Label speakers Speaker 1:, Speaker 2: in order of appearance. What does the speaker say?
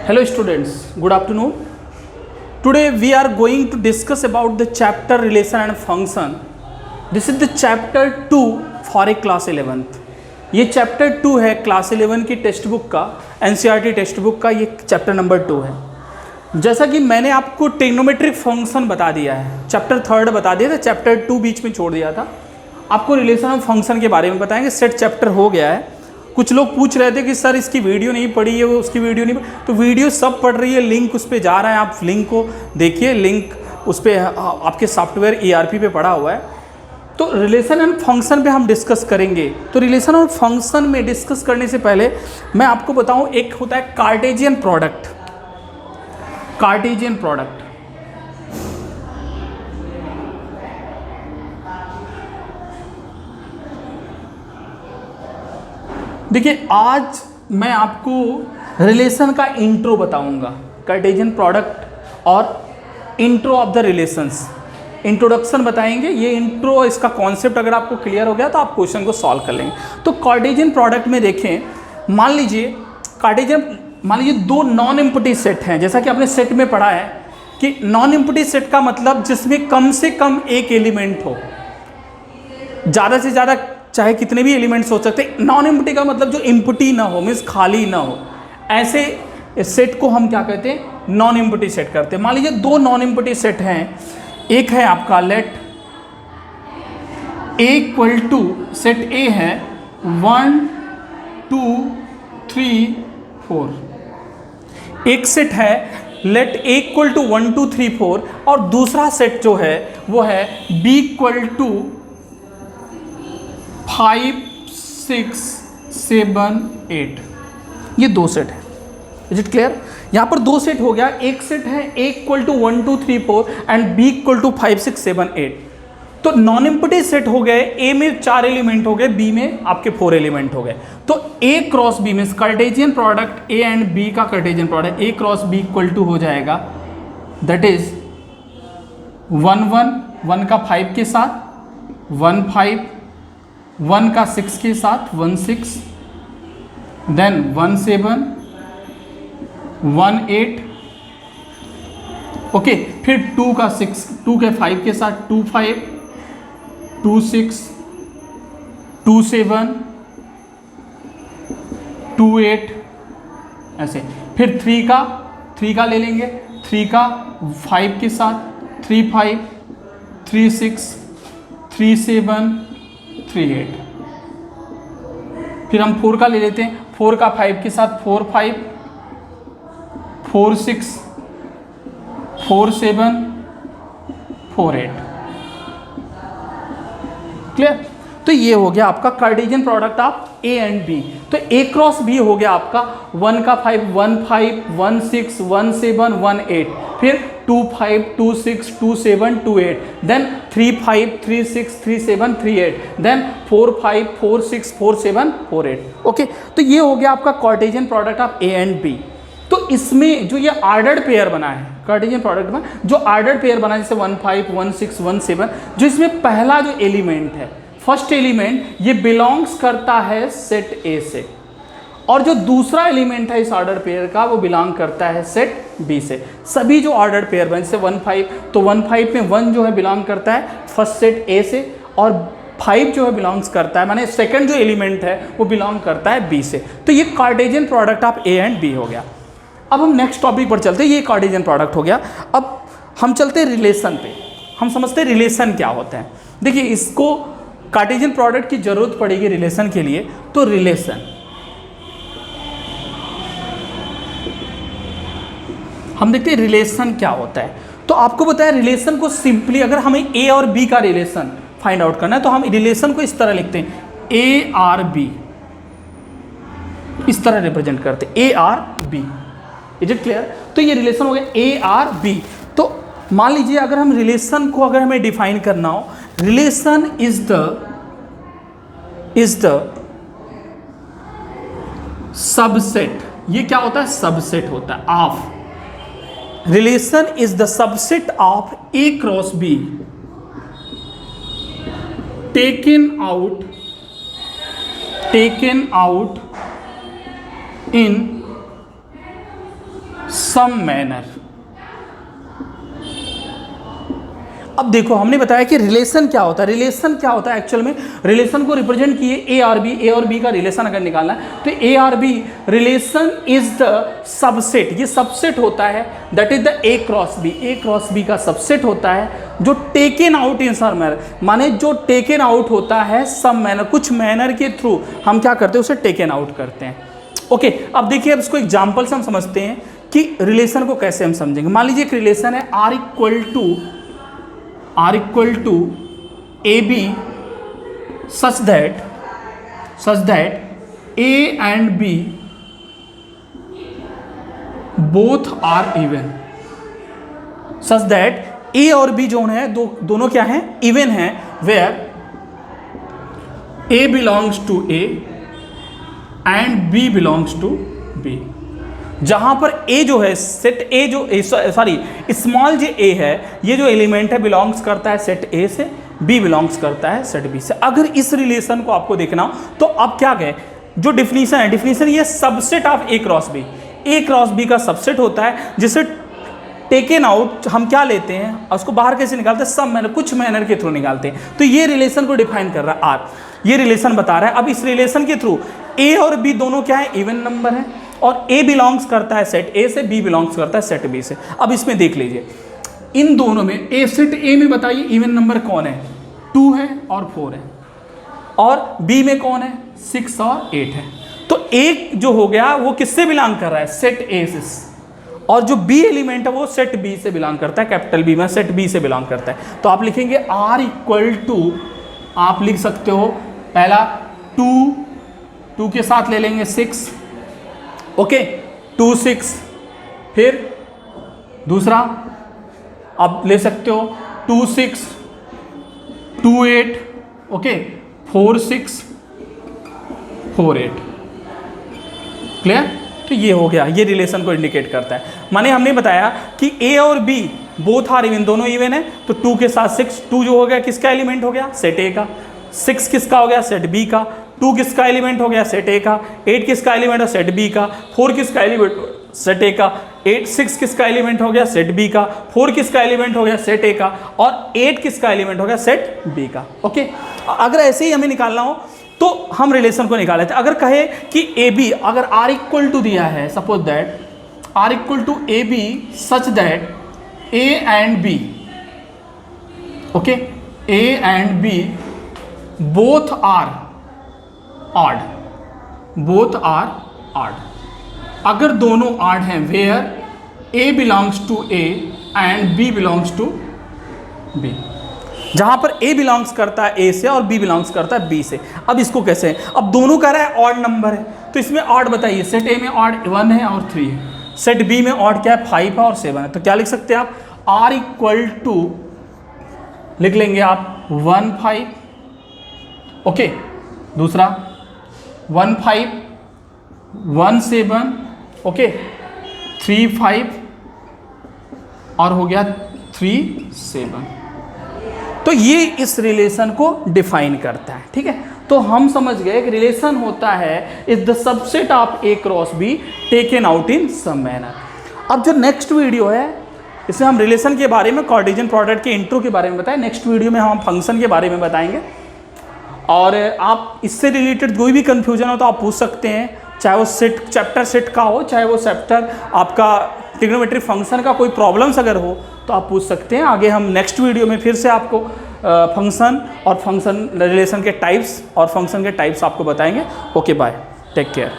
Speaker 1: Hello students, good afternoon. Today we are going to discuss about the chapter relation and function. This is the chapter 2 for a class 11th. ये chapter 2 है class 11 की text book का, NCERT text book का ये chapter number 2 है। जैसा कि मैंने आपको ट्रिग्नोमेट्रिक फंक्शन बता दिया है, चैप्टर 3 बता दिया था, चैप्टर 2 बीच में छोड़ दिया था। आपको रिलेशन ऑफ फंक्शन के बारे में बताएंगे। सेट चैप्टर हो गया है। कुछ लोग पूछ रहे थे कि सर इसकी वीडियो नहीं पड़ी है, वो उसकी वीडियो नहीं, तो वीडियो सब पढ़ रही है, लिंक उस पर जा रहा है, आप लिंक को देखिए, लिंक उस पर आपके सॉफ्टवेयर ERP पे पड़ा हुआ है। तो रिलेशन एंड फंक्शन पे हम डिस्कस करेंगे। तो रिलेशन और फंक्शन में डिस्कस करने से पहले मैं आपको बताऊं, एक होता है कार्टेशियन प्रोडक्ट। कार्टेशियन प्रोडक्ट देखिए, आज मैं आपको रिलेशन का इंट्रो बताऊंगा, कार्टेशियन प्रोडक्ट और intro of the relations, introduction बताएंगे। ये इंट्रो, इसका कॉन्सेप्ट अगर आपको क्लियर हो गया तो आप क्वेश्चन को सॉल्व कर लेंगे। तो कार्टेशियन प्रोडक्ट में देखें, मान लीजिए दो नॉन एम्प्टी सेट हैं। जैसा कि आपने सेट में पढ़ा है कि नॉन एम्प्टी सेट का मतलब जिसमें कम से कम एक एलिमेंट हो, ज़्यादा से ज़्यादा चाहे कितने भी एलिमेंट्स हो सकते हैं। नॉन एम्प्टी का मतलब जो एम्प्टी ना हो, मीन्स खाली ना हो, ऐसे सेट को हम क्या कहते हैं, नॉन एम्प्टी सेट करते हैं। मान लीजिए दो नॉन एम्प्टी सेट हैं। एक है आपका let A equal to, set A है 1 2 3 4। एक सेट है लेट A इक्वल टू 1 2 3 4, और दूसरा सेट जो है वो है B इक्वल टू 5 6 7 8। ये दो सेट है। Is it clear? यहाँ पर दो सेट हो गया। एक सेट है A equal to 1 2 3 4 and B equal to 5 6 7 8। तो नॉन एम्प्टी सेट हो गए। A में 4 एलिमेंट हो गए, B में आपके 4 एलिमेंट हो गए। तो A क्रॉस B में Cartesian product A and B का Cartesian product A cross B equal to हो जाएगा, दैट इज 1 1, 1 का 5 के साथ 1 5, 1 का 6 के साथ 1 6, देन 1 7 1 8, ओके। फिर 2 का 6, 2 के 5 के साथ 2 5 2 6 2 7 2 8, ऐसे। फिर 3 का ले लेंगे, 3 का 5 के साथ 3 5 3 6 3 7 3 8। फिर हम 4 का ले लेते हैं, 4 का 5 के साथ 4 5 4 6 4 7 4 8। क्लियर? तो ये हो गया आपका Cartesian product of A and B। तो A क्रॉस B हो गया आपका 1 का 5 1 5 1 6 1 7 1 8, फिर 2 5 2 6 2 7 2 8, देन 3 5 3 6 3 7 3 8, देन 4 5 4 6 4 7 4 8। ओके, तो ये हो गया आपका Cartesian product of A and B। तो इसमें जो ये ऑर्डर्ड पेयर बना है कार्टेशियन प्रोडक्ट में, जो ऑर्डर्ड पेयर बना है जैसे 1 5 1 6 1 7, जो इसमें पहला जो एलिमेंट है, फर्स्ट एलिमेंट, ये बिलोंग्स करता है सेट A से, और जो दूसरा एलिमेंट है इस ऑर्डर पेयर का वो बिलोंग करता है सेट B से। सभी जो ऑर्डर पेयर बने जैसे 1 5, तो 1 5 में 1 जो है बिलोंग करता है फर्स्ट सेट A से, और 5 जो है बिलोंग्स करता है, माने सेकंड जो एलिमेंट है वो बिलोंग करता है B से। तो ये Cartesian product of A and B हो गया। अब हम नेक्स्ट टॉपिक पर चलते हैं। ये कार्टेशियन प्रोडक्ट हो गया। अब हम चलते हैं रिलेशन पे। हम समझते हैं रिलेशन क्या होता है। देखिए, इसको कार्टेशियन प्रोडक्ट की जरूरत पड़ेगी रिलेशन के लिए। तो रिलेशन, हम देखते हैं रिलेशन क्या होता है। तो आपको बताया रिलेशन को सिंपली, अगर हमें A और B का रिलेशन फाइंड आउट करना है तो हम रिलेशन को इस तरह लिखते हैं, A R B, इस तरह रिप्रेजेंट करते हैं, A R B। Is it clear? तो ये रिलेशन हो गया A R B। तो मान लीजिए अगर हम रिलेशन को, अगर हमें डिफाइन करना हो, रिलेशन इज द सबसेट। ये क्या होता है? सबसेट होता है of, relation is the subset of A cross B taken out in some manner. अब देखो हमने बताया कि रिलेशन क्या होता है। रिलेशन क्या होता है एक्चुअल में, रिलेशन को रिप्रेजेंट किए ए और बी का रिलेशन अगर निकालना है तो ए और B relation is the subset, ये सबसेट होता है that is the A cross B. A cross B का सबसेट होता है जो taken out in some manner, माने जो टेकन आउट होता है सम मैनर, कुछ मैनर के थ्रू हम क्या करते हैं उसे टेकन आउट करते हैं। ओके, अब देखिए अब इसको एग्जाम्पल से हम समझते हैं कि रिलेशन को कैसे हम समझेंगे। मान लीजिए एक रिलेशन है R equal to A B such that A and B both are even, such that A और बी जो है दोनों क्या हैं, इवन हैं, where A belongs to A and B belongs to B. जहां पर ए जो है सेट ए जो सॉरी स्मॉल जो ए है ये जो एलिमेंट है बिलोंग्स करता है सेट ए से, बी बिलोंग्स करता है सेट बी से। अगर इस रिलेशन को आपको देखना हो तो अब क्या कहें, जो डिफिनीशन है, डिफिनीशन ये subset of A cross B, A cross B का सबसेट होता है जिसे टेकन आउट हम क्या लेते हैं और उसको बाहर कैसे निकालते हैं, सब मैनर, कुछ मैनर के थ्रू निकालते हैं। तो ये रिलेशन को डिफाइन कर रहा है आर, ये रिलेशन बता रहा है। अब इस रिलेशन के थ्रू ए और बी दोनों क्या है, इवन नंबर है और ए बिलोंग्स करता है सेट ए से, बी बिलोंग्स करता है सेट बी से। अब इसमें देख लीजिए इन दोनों में ए सेट ए में बताइए इवन नंबर कौन है, 2 है और 4 है, और बी में कौन है, 6 और 8 है। तो एक जो हो गया वो किससे बिलोंग कर रहा है, सेट ए से, और जो बी एलिमेंट है वो सेट बी से बिलोंग करता है, कैपिटल बी में सेट बी से बिलोंग करता है। तो आप लिखेंगे आर इक्वल टू, आप लिख सकते हो पहला 2 के साथ ले लेंगे 6, ओके 2 6, फिर दूसरा आप ले सकते हो 2 6 2 8, ओके 4 6 4 8, क्लियर। तो ये हो गया, ये रिलेशन को इंडिकेट करता है। माने हमने बताया कि ए और बी बोथ आर इवन, दोनों इवन है, तो 2 के साथ 6, 2 जो हो गया किसका एलिमेंट हो गया, सेट ए का, 6 किसका हो गया, सेट बी का, 2 किसका एलिमेंट हो गया, सेट ए का, 8 किसका एलिमेंट है, सेट बी का, 4 किसका एलिमेंट, सेट ए का, 6 किसका एलिमेंट हो गया, सेट बी का, 4 किसका एलिमेंट हो गया, सेट ए का, और 8 किसका एलिमेंट हो गया, सेट बी का। ओके, अगर ऐसे ही हमें निकालना हो तो हम रिलेशन को निकाल लेते हैं। अगर कहे कि ए बी, अगर आर इक्वल टू दिया है, suppose that R equal to A B such that A and B, okay A and B both are odd, both are odd, अगर दोनों ऑड हैं, where A belongs to A and B belongs to B, जहां पर ए belongs करता है ए से और B belongs करता है बी से। अब इसको कैसे, अब दोनों कह रहा है ऑड नंबर है, तो इसमें ऑड बताइए, सेट ए में ऑड 1 है और 3 है, सेट बी में ऑड क्या है, 5 है और 7 है। तो क्या लिख सकते हैं आप, आर इक्वल टू लिख लेंगे आप 1 5, ओके, दूसरा 1 5 1 7, ओके 3 5 और हो गया 3 7। तो ये इस रिलेशन को डिफाइन करता है, ठीक है। तो हम समझ गए कि रिलेशन होता है is the subset of A cross B taken out in some manner. अब जो नेक्स्ट वीडियो है इसमें हम रिलेशन के बारे में, कार्टेशियन प्रोडक्ट के इंट्रो के बारे में बताएं, नेक्स्ट वीडियो में हम फंक्शन के बारे में बताएंगे। और आप इससे रिलेटेड कोई भी कन्फ्यूजन हो तो आप पूछ सकते हैं, चाहे वो सेट चैप्टर सेट का हो, चाहे वो चैप्टर आपका ट्रिग्नोमेट्रिक फंक्शन का कोई प्रॉब्लम्स अगर हो तो आप पूछ सकते हैं। आगे हम नेक्स्ट वीडियो में फिर से आपको फंक्शन और फंक्शन रिलेशन के टाइप्स और फंक्शन के टाइप्स आपको बताएंगे। Okay bye, take care.